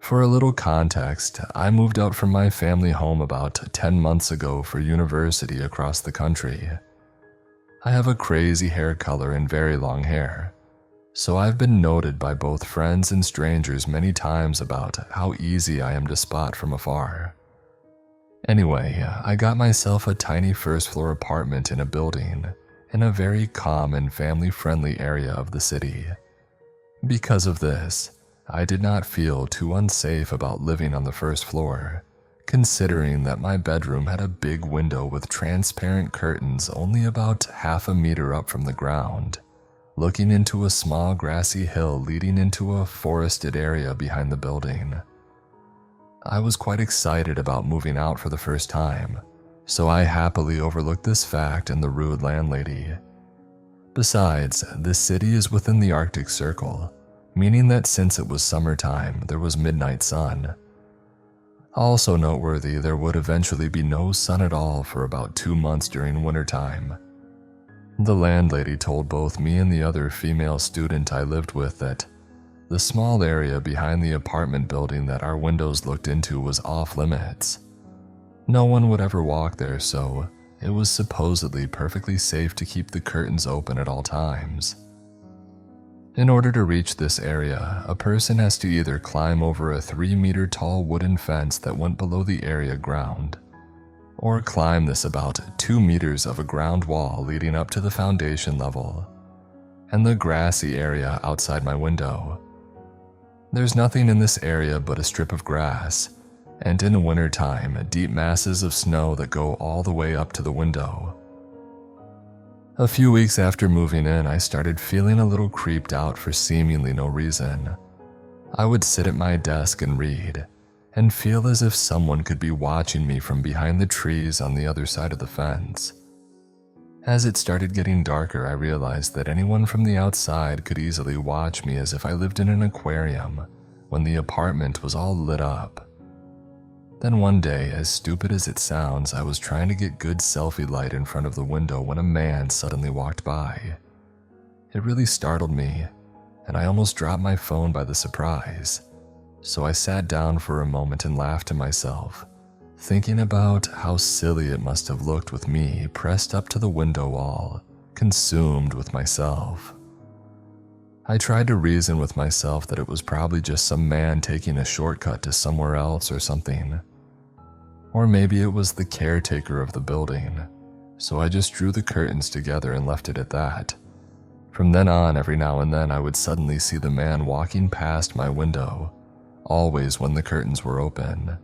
For a little context, I moved out from my family home about 10 months ago for university across the country. I have a crazy hair color and very long hair, so I've been noted by both friends and strangers many times about how easy I am to spot from afar. Anyway, I got myself a tiny first-floor apartment in a building in a very calm and family-friendly area of the city. Because of this, I did not feel too unsafe about living on the first floor, considering that my bedroom had a big window with transparent curtains only about half a meter up from the ground, looking into a small grassy hill leading into a forested area behind the building. I was quite excited about moving out for the first time, so I happily overlooked this fact and the rude landlady. Besides, this city is within the Arctic Circle, meaning that since it was summertime, there was midnight sun. Also noteworthy, there would eventually be no sun at all for about 2 months during wintertime. The landlady told both me and the other female student I lived with that the small area behind the apartment building that our windows looked into was off limits. No one would ever walk there, so it was supposedly perfectly safe to keep the curtains open at all times. In order to reach this area, a person has to either climb over a 3-meter tall wooden fence that went below the area ground, or climb this about 2 meters of a ground wall leading up to the foundation level, and the grassy area outside my window. There's nothing in this area but a strip of grass, and in wintertime, deep masses of snow that go all the way up to the window. A few weeks after moving in, I started feeling a little creeped out for seemingly no reason. I would sit at my desk and read, and feel as if someone could be watching me from behind the trees on the other side of the fence. As it started getting darker, I realized that anyone from the outside could easily watch me as if I lived in an aquarium when the apartment was all lit up. Then one day, as stupid as it sounds, I was trying to get good selfie light in front of the window when a man suddenly walked by. It really startled me, and I almost dropped my phone by the surprise. So I sat down for a moment and laughed to myself, thinking about how silly it must have looked with me pressed up to the window wall, consumed with myself. I tried to reason with myself that it was probably just some man taking a shortcut to somewhere else or something. Or maybe it was the caretaker of the building, so I just drew the curtains together and left it at that. From then on, every now and then I would suddenly see the man walking past my window, always when the curtains were open.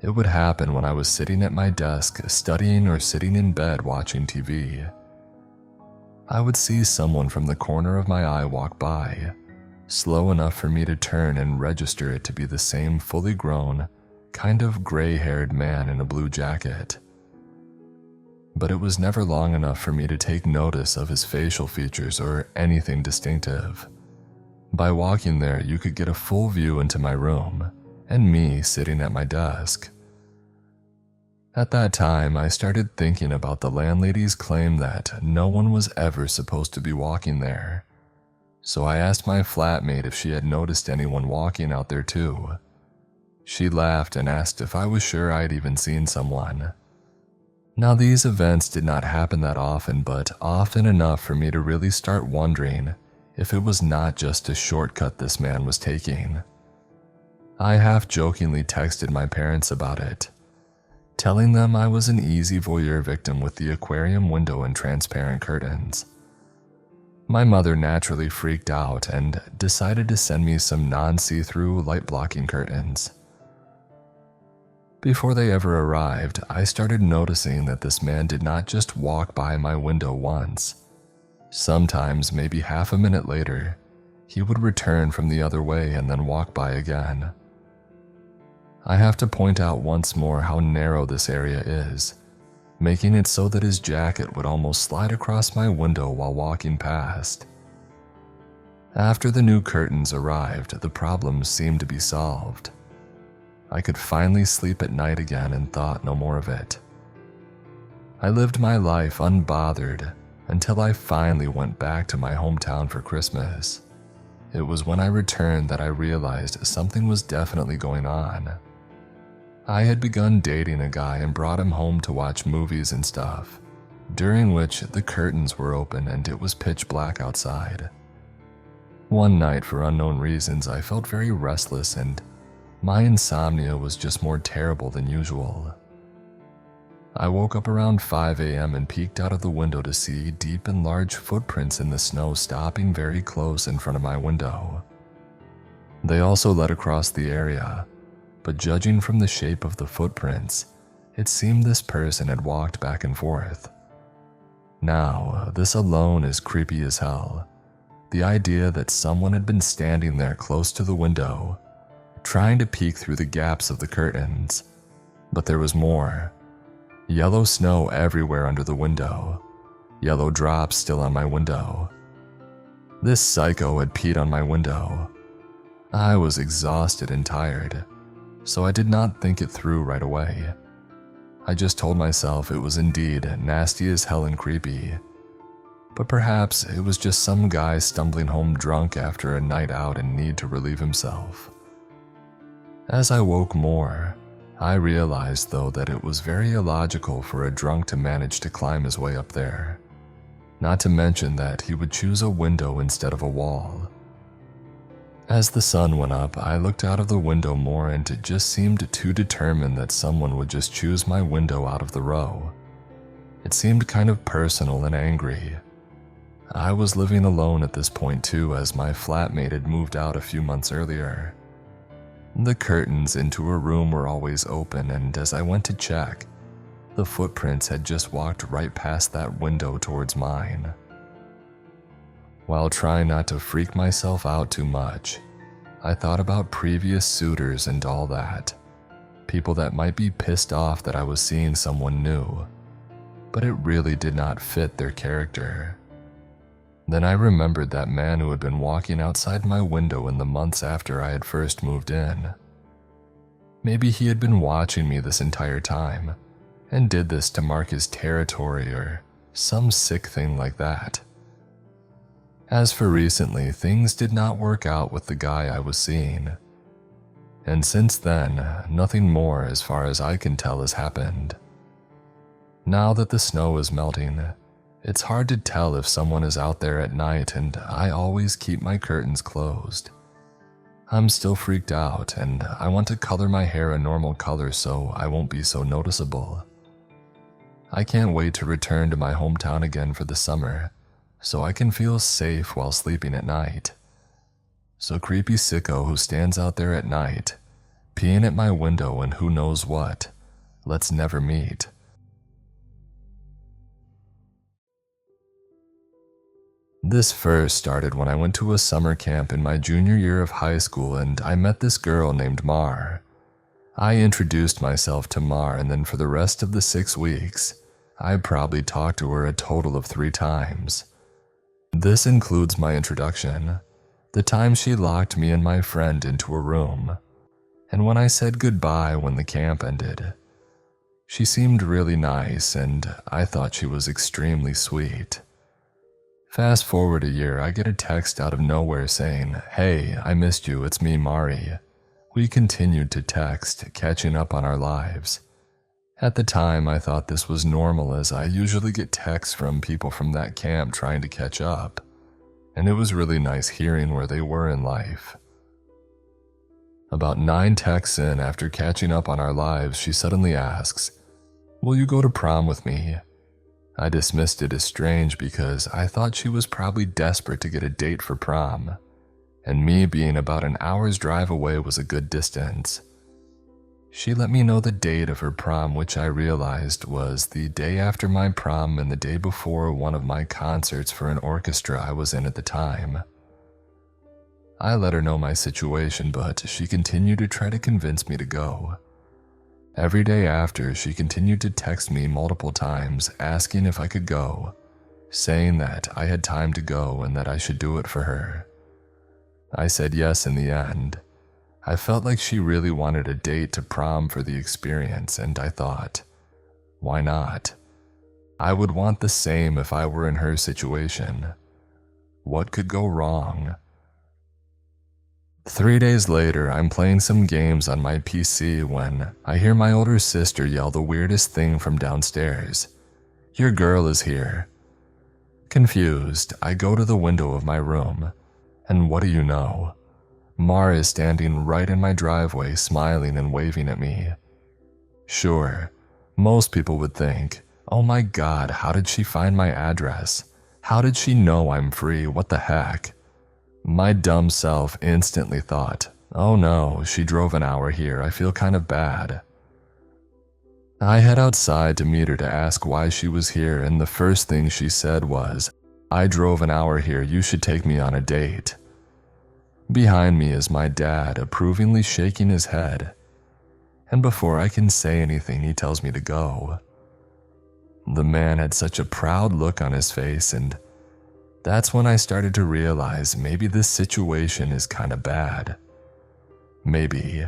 It would happen when I was sitting at my desk studying or sitting in bed watching TV. I would see someone from the corner of my eye walk by, slow enough for me to turn and register it to be the same fully grown, kind of gray-haired man in a blue jacket. But it was never long enough for me to take notice of his facial features or anything distinctive. By walking there, you could get a full view into my room, and me sitting at my desk. At that time, I started thinking about the landlady's claim that no one was ever supposed to be walking there. So I asked my flatmate if she had noticed anyone walking out there too. She laughed and asked if I was sure I'd even seen someone. Now, these events did not happen that often, but often enough for me to really start wondering if it was not just a shortcut this man was taking. I half-jokingly texted my parents about it, telling them I was an easy voyeur victim with the aquarium window and transparent curtains. My mother naturally freaked out and decided to send me some non-see-through light-blocking curtains. Before they ever arrived, I started noticing that this man did not just walk by my window once. Sometimes, maybe half a minute later, he would return from the other way and then walk by again. I have to point out once more how narrow this area is, making it so that his jacket would almost slide across my window while walking past. After the new curtains arrived, the problem seemed to be solved. I could finally sleep at night again and thought no more of it. I lived my life unbothered until I finally went back to my hometown for Christmas. It was when I returned that I realized something was definitely going on. I had begun dating a guy and brought him home to watch movies and stuff, during which the curtains were open and it was pitch black outside. One night, for unknown reasons, I felt very restless and my insomnia was just more terrible than usual. I woke up around 5 a.m. and peeked out of the window to see deep and large footprints in the snow stopping very close in front of my window. They also led across the area, but judging from the shape of the footprints, it seemed this person had walked back and forth. Now, this alone is creepy as hell. The idea that someone had been standing there close to the window, trying to peek through the gaps of the curtains. But there was more. Yellow snow everywhere under the window. Yellow drops still on my window. This psycho had peed on my window. I was exhausted and tired, so I did not think it through right away. I just told myself it was indeed nasty as hell and creepy. But perhaps it was just some guy stumbling home drunk after a night out and need to relieve himself. As I woke more, I realized though that it was very illogical for a drunk to manage to climb his way up there. Not to mention that he would choose a window instead of a wall. As the sun went up, I looked out of the window more and it just seemed too determined that someone would just choose my window out of the row. It seemed kind of personal and angry. I was living alone at this point too, as my flatmate had moved out a few months earlier. The curtains into her room were always open, and as I went to check, the footprints had just walked right past that window towards mine. While trying not to freak myself out too much, I thought about previous suitors and all that. People that might be pissed off that I was seeing someone new, but it really did not fit their character. Then I remembered that man who had been walking outside my window in the months after I had first moved in. Maybe he had been watching me this entire time, and did this to mark his territory or some sick thing like that. As for recently, things did not work out with the guy I was seeing. And since then, nothing more as far as I can tell has happened. Now that the snow is melting, it's hard to tell if someone is out there at night, and I always keep my curtains closed. I'm still freaked out and I want to color my hair a normal color so I won't be so noticeable. I can't wait to return to my hometown again for the summer, so I can feel safe while sleeping at night. So creepy sicko who stands out there at night, peeing at my window and who knows what, let's never meet. This first started when I went to a summer camp in my junior year of high school and I met this girl named Mar. I introduced myself to Mar, and then for the rest of the 6 weeks, I probably talked to her a total of 3 times. This includes my introduction, the time she locked me and my friend into a room, and when I said goodbye when the camp ended. She seemed really nice and I thought she was extremely sweet. Fast forward a year, I get a text out of nowhere saying, "Hey, I missed you, it's me, Mari." We continued to text, catching up on our lives. At the time, I thought this was normal as I usually get texts from people from that camp trying to catch up, and it was really nice hearing where they were in life. About 9 texts in after catching up on our lives, she suddenly asks, "Will you go to prom with me?" I dismissed it as strange because I thought she was probably desperate to get a date for prom, and me being about an hour's drive away was a good distance. She let me know the date of her prom, which I realized was the day after my prom and the day before one of my concerts for an orchestra I was in at the time. I let her know my situation, but she continued to try to convince me to go. Every day after, she continued to text me multiple times asking if I could go, saying that I had time to go and that I should do it for her. I said yes in the end. I felt like she really wanted a date to prom for the experience, and I thought, why not? I would want the same if I were in her situation. What could go wrong? 3 days later, I'm playing some games on my PC when I hear my older sister yell the weirdest thing from downstairs. "Your girl is here." Confused, I go to the window of my room, and what do you know? Mar is standing right in my driveway, smiling and waving at me. Sure, most people would think, "Oh my god, how did she find my address? How did she know I'm free? What the heck?" My dumb self instantly thought, "Oh no, she drove an hour here, I feel kind of bad." I head outside to meet her to ask why she was here, and the first thing she said was, "I drove an hour here, you should take me on a date." Behind me is my dad, approvingly shaking his head. And before I can say anything, he tells me to go. The man had such a proud look on his face, and that's when I started to realize maybe this situation is kind of bad. Maybe.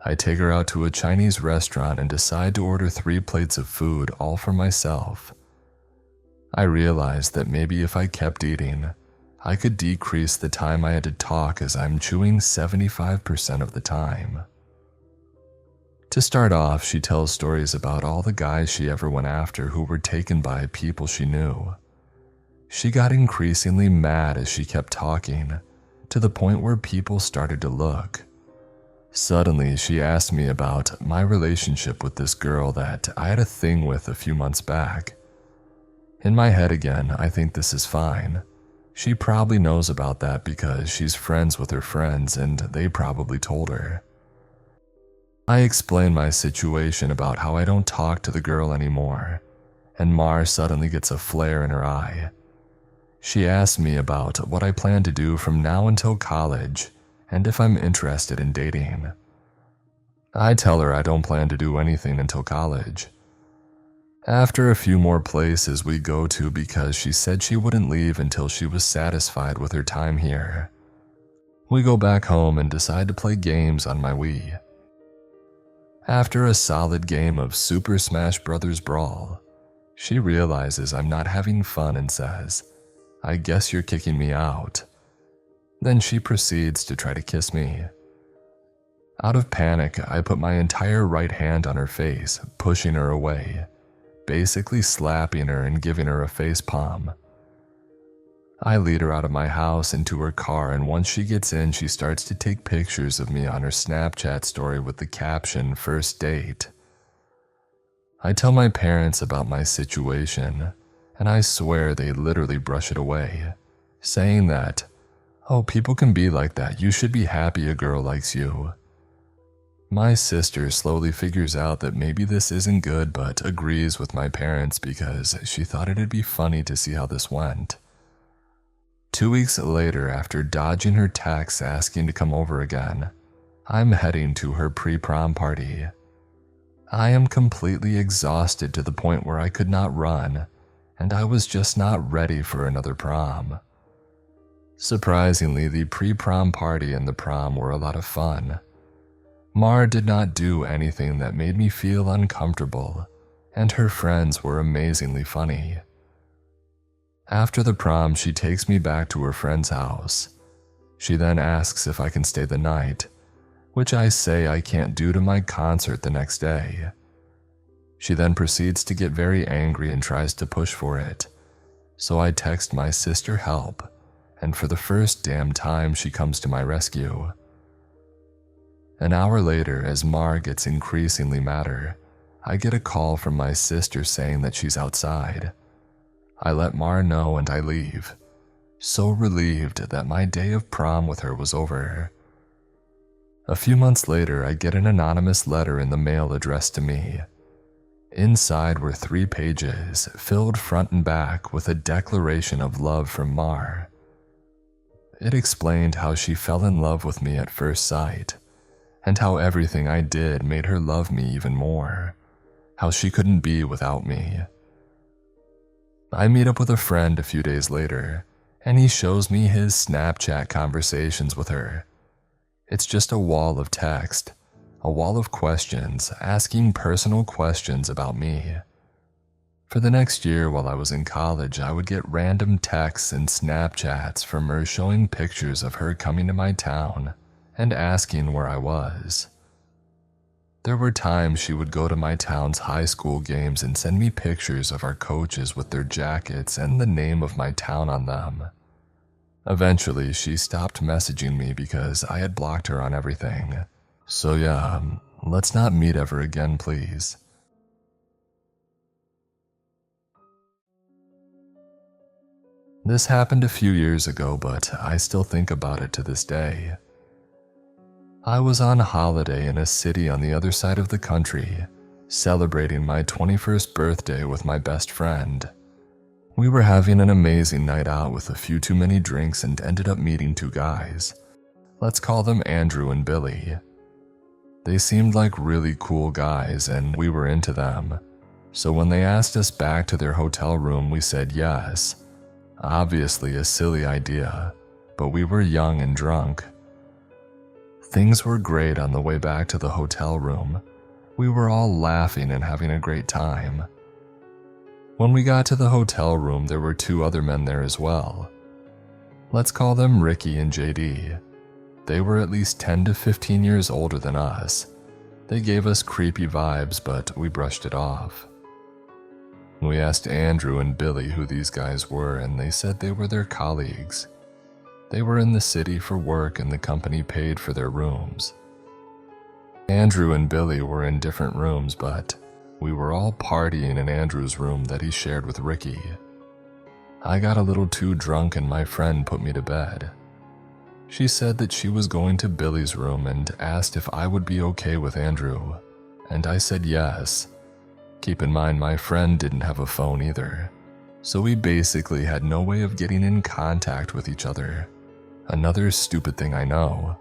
I take her out to a Chinese restaurant and decide to order 3 plates of food, all for myself. I realized that maybe if I kept eating, I could decrease the time I had to talk, as I'm chewing 75% of the time. To start off, she tells stories about all the guys she ever went after who were taken by people she knew. She got increasingly mad as she kept talking, to the point where people started to look. Suddenly, she asked me about my relationship with this girl that I had a thing with a few months back. In my head again, I think this is fine. She probably knows about that because she's friends with her friends and they probably told her. I explain my situation about how I don't talk to the girl anymore, and Mar suddenly gets a flare in her eye. She asks me about what I plan to do from now until college, and if I'm interested in dating. I tell her I don't plan to do anything until college. After a few more places we go to because she said she wouldn't leave until she was satisfied with her time here, we go back home and decide to play games on my Wii. After a solid game of Super Smash Bros. Brawl, she realizes I'm not having fun and says, "I guess you're kicking me out." Then she proceeds to try to kiss me. Out of panic, I put my entire right hand on her face, pushing her away, basically slapping her and giving her a face palm. I lead her out of my house into her car, and once she gets in, she starts to take pictures of me on her Snapchat story with the caption, "First date." I tell my parents about my situation, and I swear they literally brush it away, saying that, "Oh, people can be like that, you should be happy a girl likes you." My sister slowly figures out that maybe this isn't good, but agrees with my parents because she thought it'd be funny to see how this went. 2 weeks later, after dodging her texts asking to come over again, I'm heading to her pre-prom party. I am completely exhausted to the point where I could not run, and I was just not ready for another prom. Surprisingly, the pre-prom party and the prom were a lot of fun. Mar did not do anything that made me feel uncomfortable, and her friends were amazingly funny. After the prom, she takes me back to her friend's house. She then asks if I can stay the night, which I say I can't due to my concert the next day. She then proceeds to get very angry and tries to push for it, so I text my sister help, and for the first damn time she comes to my rescue. An hour later, as Mar gets increasingly madder, I get a call from my sister saying that she's outside. I let Mar know and I leave, so relieved that my day of prom with her was over. A few months later, I get an anonymous letter in the mail addressed to me. Inside were 3 pages, filled front and back with a declaration of love from Mar. It explained how she fell in love with me at first sight, and how everything I did made her love me even more, how she couldn't be without me. I meet up with a friend a few days later, and he shows me his Snapchat conversations with her. It's just a wall of text, a wall of questions, asking personal questions about me. For the next year while I was in college, I would get random texts and Snapchats from her showing pictures of her coming to my town and asking where I was. There were times she would go to my town's high school games and send me pictures of our coaches with their jackets and the name of my town on them. Eventually, she stopped messaging me because I had blocked her on everything. So yeah, let's not meet ever again, please. This happened a few years ago, but I still think about it to this day. I was on holiday in a city on the other side of the country, celebrating my 21st birthday with my best friend. We were having an amazing night out with a few too many drinks and ended up meeting two guys. Let's call them Andrew and Billy. They seemed like really cool guys and we were into them. So when they asked us back to their hotel room, we said yes. Obviously a silly idea, but we were young and drunk. Things were great on the way back to the hotel room. We were all laughing and having a great time. When we got to the hotel room, there were two other men there as well. Let's call them Ricky and JD. They were at least 10 to 15 years older than us. They gave us creepy vibes, but we brushed it off. We asked Andrew and Billy who these guys were, and they said they were their colleagues. They were in the city for work and the company paid for their rooms. Andrew and Billy were in different rooms, but we were all partying in Andrew's room that he shared with Ricky. I got a little too drunk and my friend put me to bed. She said that she was going to Billy's room and asked if I would be okay with Andrew, and I said yes. Keep in mind my friend didn't have a phone either, so we basically had no way of getting in contact with each other. Another stupid thing I know.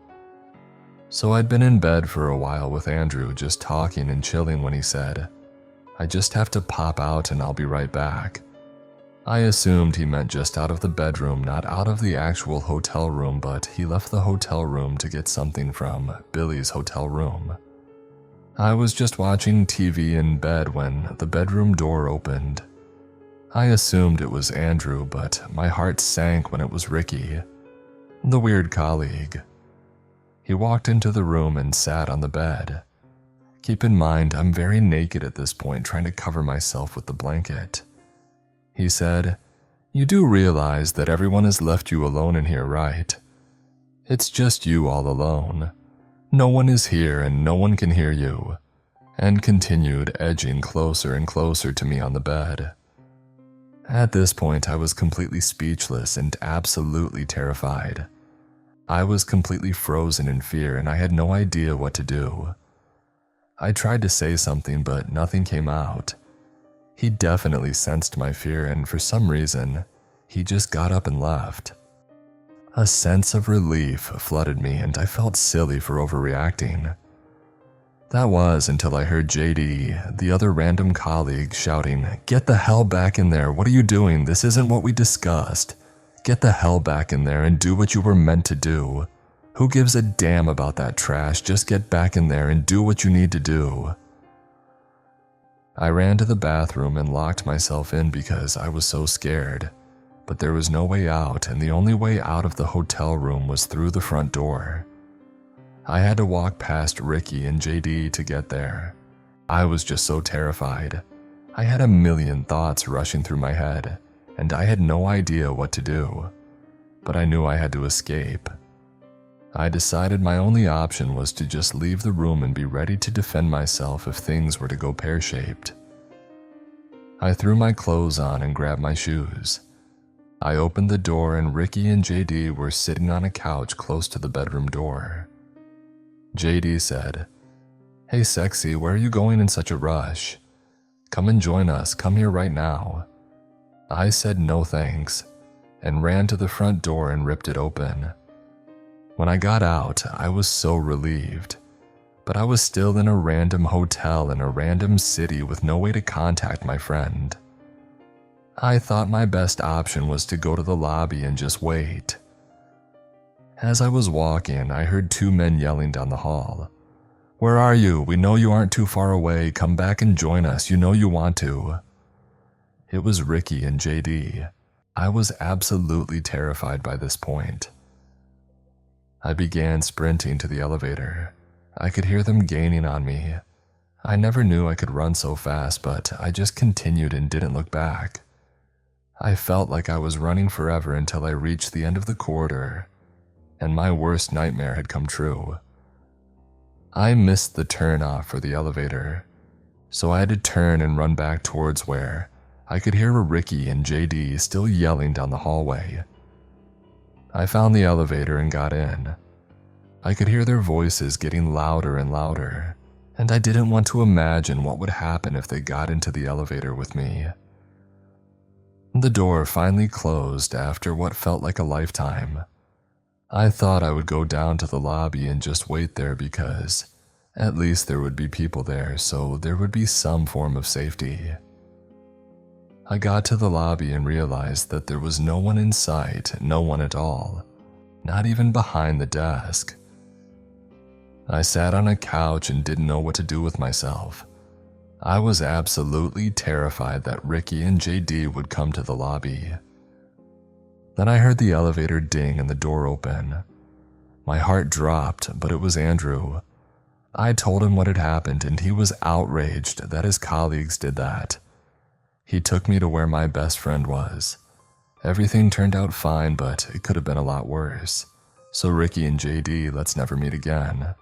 So I'd been in bed for a while with Andrew, just talking and chilling when he said, "I just have to pop out and I'll be right back." I assumed he meant just out of the bedroom, not out of the actual hotel room, but he left the hotel room to get something from Billy's hotel room. I was just watching TV in bed when the bedroom door opened. I assumed it was Andrew, but my heart sank when it was Ricky, the weird colleague. He walked into the room and sat on the bed. Keep in mind, I'm very naked at this point, trying to cover myself with the blanket. He said, "You do realize that everyone has left you alone in here, right? It's just you all alone. No one is here and no one can hear you," and continued edging closer and closer to me on the bed. At this point, I was completely speechless and absolutely terrified. I was completely frozen in fear and I had no idea what to do. I tried to say something, but nothing came out. He definitely sensed my fear, and for some reason, he just got up and left. A sense of relief flooded me and I felt silly for overreacting. That was until I heard JD, the other random colleague, shouting, "Get the hell back in there, what are you doing? This isn't what we discussed. Get the hell back in there and do what you were meant to do. Who gives a damn about that trash? Just get back in there and do what you need to do." I ran to the bathroom and locked myself in because I was so scared, but there was no way out, and the only way out of the hotel room was through the front door. I had to walk past Ricky and JD to get there. I was just so terrified. I had a million thoughts rushing through my head, and I had no idea what to do, but I knew I had to escape. I decided my only option was to just leave the room and be ready to defend myself if things were to go pear-shaped. I threw my clothes on and grabbed my shoes. I opened the door and Ricky and JD were sitting on a couch close to the bedroom door. JD said, "Hey sexy, where are you going in such a rush? Come and join us, come here right now." I said no thanks, and ran to the front door and ripped it open. When I got out, I was so relieved, but I was still in a random hotel in a random city with no way to contact my friend. I thought my best option was to go to the lobby and just wait. As I was walking, I heard two men yelling down the hall. "Where are you? We know you aren't too far away. Come back and join us. You know you want to." It was Ricky and JD. I was absolutely terrified by this point. I began sprinting to the elevator. I could hear them gaining on me. I never knew I could run so fast, but I just continued and didn't look back. I felt like I was running forever until I reached the end of the corridor, and my worst nightmare had come true. I missed the turn off for the elevator, so I had to turn and run back towards where I could hear Ricky and JD still yelling down the hallway. I found the elevator and got in. I could hear their voices getting louder and louder, and I didn't want to imagine what would happen if they got into the elevator with me. The door finally closed after what felt like a lifetime. I thought I would go down to the lobby and just wait there because at least there would be people there, so there would be some form of safety. I got to the lobby and realized that there was no one in sight, no one at all, not even behind the desk. I sat on a couch and didn't know what to do with myself. I was absolutely terrified that Ricky and JD would come to the lobby. Then I heard the elevator ding and the door open. My heart dropped, but it was Andrew. I told him what had happened and he was outraged that his colleagues did that. He took me to where my best friend was. Everything turned out fine, but it could have been a lot worse. So Ricky and JD, let's never meet again.